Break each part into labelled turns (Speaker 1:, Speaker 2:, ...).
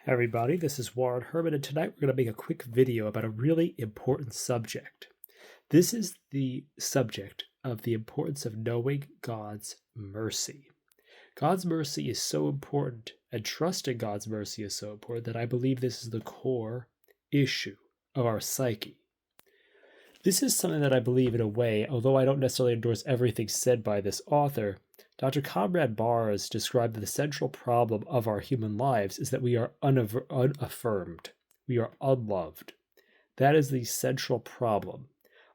Speaker 1: Everybody, this is Warren Herman, and tonight we're going to make a quick video about a really important subject. This is the subject of the importance of knowing God's mercy. God's mercy is so important, and trusting God's mercy is so important that I believe this is the core issue of our psyche. This is something that I believe in a way, although I don't necessarily endorse everything said by this author. Dr. Conrad Barrs described that the central problem of our human lives is that we are unaffirmed. We are unloved. That is the central problem.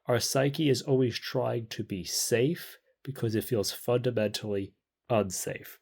Speaker 1: Our psyche is always trying to be safe because it feels fundamentally unsafe.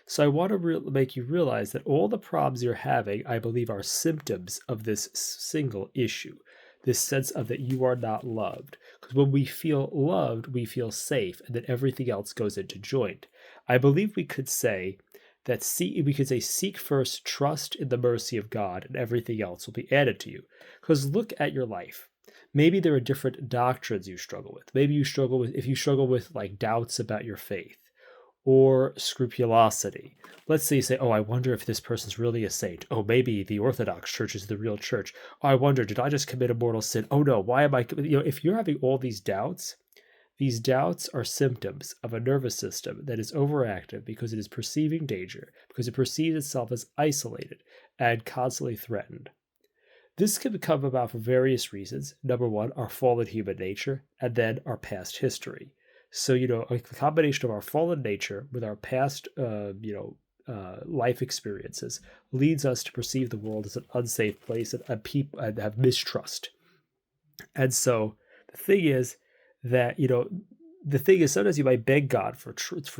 Speaker 1: So I want to make you realize that all the problems you're having, I believe, are symptoms of this single issue. This sense of that you are not loved. Because when we feel loved, we feel safe, and then everything else goes into joint. I believe we could say that seek first trust in the mercy of God, and everything else will be added to you. Because look at your life. Maybe there are different doctrines you struggle with. Maybe you struggle with like doubts about your faith or scrupulosity. Let's say you say, oh, I wonder if this person's really a saint. Oh, maybe the Orthodox Church is the real church. Oh, I wonder, did I just commit a mortal sin? Oh no, why am I? If you're having all these doubts are symptoms of a nervous system that is overactive because it is perceiving danger, because it perceives itself as isolated and constantly threatened. This can come about for various reasons. Number one, our fallen human nature, and then our past history. So, a combination of our fallen nature with our past, life experiences leads us to perceive the world as an unsafe place and have mistrust. And so the thing is that, sometimes you might beg God for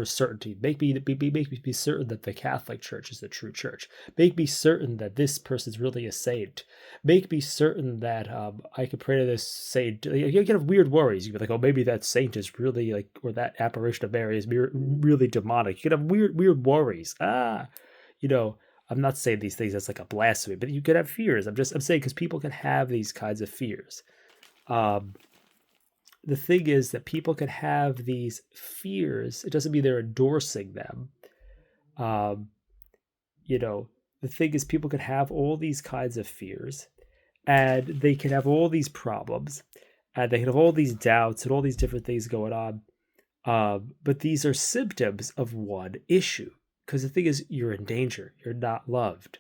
Speaker 1: certainty. Make me be certain that the Catholic Church is the true church. Make me certain that this person's really a saint. Make me certain that I could pray to this saint. You get weird worries. You be like, oh, maybe that saint is really or that apparition of Mary is really demonic. You could have weird worries. I'm not saying these things as like a blasphemy, but you could have fears. I'm saying because people can have these kinds of fears. The thing is that people can have these fears. It doesn't mean they're endorsing them. The thing is people can have all these kinds of fears, and they can have all these problems, and they can have all these doubts and all these different things going on. But these are symptoms of one issue. Because the thing is, you're in danger. You're not loved.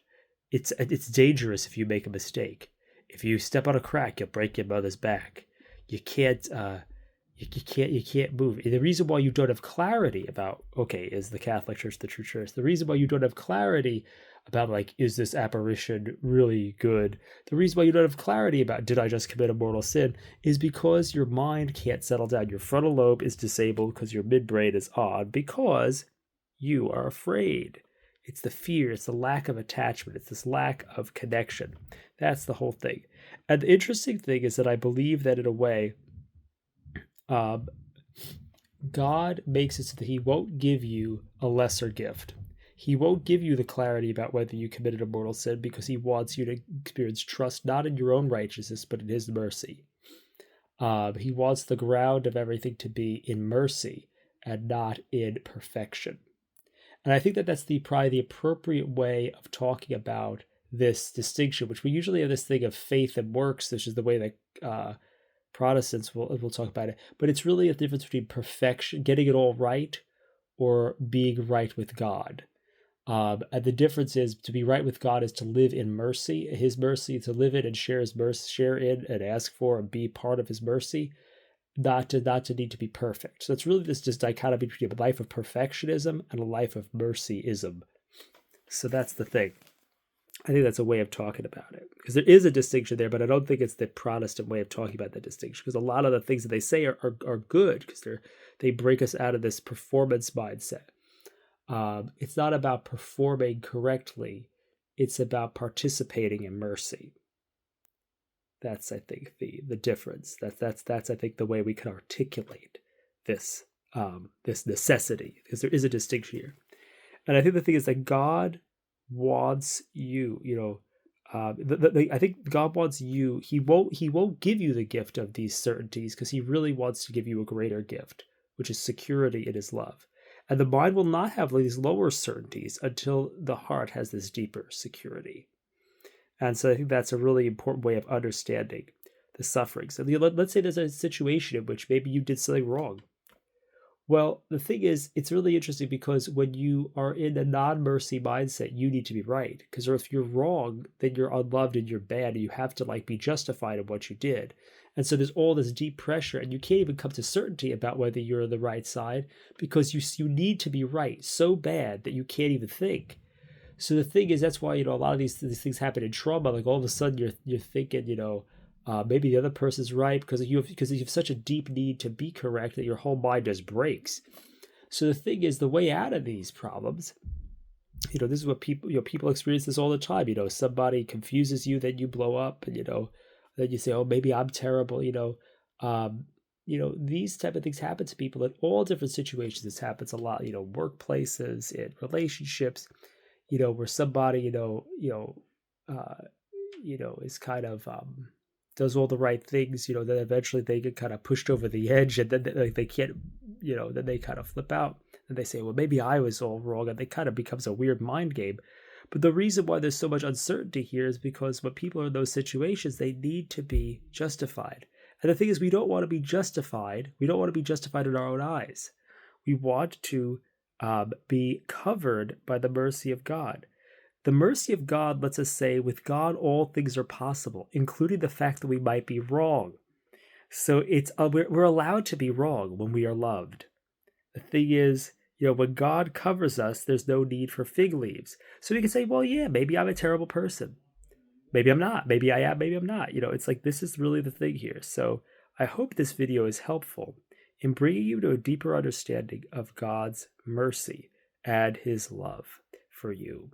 Speaker 1: It's dangerous if you make a mistake. If you step on a crack, you'll break your mother's back. You can't move. And the reason why you don't have clarity about, okay, is the Catholic Church the true church? The reason why you don't have clarity about is this apparition really good? The reason why you don't have clarity about, did I just commit a mortal sin, is because your mind can't settle down. Your frontal lobe is disabled because your midbrain is on because you are afraid. It's the fear. It's the lack of attachment. It's this lack of connection. That's the whole thing. And the interesting thing is that I believe that in a way, God makes it so that he won't give you a lesser gift. He won't give you the clarity about whether you committed a mortal sin because he wants you to experience trust not in your own righteousness, but in his mercy. He wants the ground of everything to be in mercy and not in perfection. And I think that that's probably the appropriate way of talking about this distinction, which we usually have this thing of faith and works, which is the way that Protestants will talk about it. But it's really a difference between perfection, getting it all right, or being right with God. And the difference is to be right with God is to live in mercy, his mercy, to live in and share his mercy, share in and ask for and be part of his mercy. Not to need to be perfect. So it's really this just dichotomy between a life of perfectionism and a life of mercyism. So that's the thing. I think that's a way of talking about it. Because there is a distinction there, but I don't think it's the Protestant way of talking about that distinction. Because a lot of the things that they say are good, because they break us out of this performance mindset. It's not about performing correctly. It's about participating in mercy. That's, I think, the difference. That's I think the way we can articulate this this necessity, because there is a distinction here. And I think the thing is that God wants you. I think God wants you. He won't give you the gift of these certainties because he really wants to give you a greater gift, which is security in his love. And the mind will not have these lower certainties until the heart has this deeper security. And so I think that's a really important way of understanding the suffering. So let's say there's a situation in which maybe you did something wrong. Well, the thing is, it's really interesting because when you are in a non-mercy mindset, you need to be right. Because if you're wrong, then you're unloved and you're bad, and you have to be justified in what you did. And so there's all this deep pressure, and you can't even come to certainty about whether you're on the right side because you need to be right so bad that you can't even think. So the thing is, that's why a lot of these things happen in trauma. Like all of a sudden, you're thinking, maybe the other person's right because you have such a deep need to be correct that your whole mind just breaks. So the thing is, the way out of these problems, this is what people experience this all the time. Somebody confuses you, then you blow up, and then you say, oh, maybe I'm terrible. These type of things happen to people in all different situations. This happens a lot. Workplaces, in relationships. Where somebody, is kind of does all the right things, then eventually they get kind of pushed over the edge, and then they can't, then they kind of flip out and they say, well, maybe I was all wrong, and it kind of becomes a weird mind game. But the reason why there's so much uncertainty here is because when people are in those situations, they need to be justified. And the thing is, we don't want to be justified. We don't want to be justified in our own eyes. We want to be covered by the mercy of God. The mercy of God lets us say, with God, all things are possible, including the fact that we might be wrong. So we're allowed to be wrong when we are loved. The thing is, when God covers us, there's no need for fig leaves. So we can say, well, yeah, maybe I'm a terrible person. Maybe I'm not. Maybe I am. Maybe I'm not. It's like this is really the thing here. So I hope this video is helpful in bringing you to a deeper understanding of God's mercy and his love for you.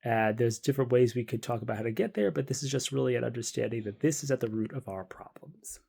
Speaker 1: And there's different ways we could talk about how to get there, but this is just really an understanding that this is at the root of our problems.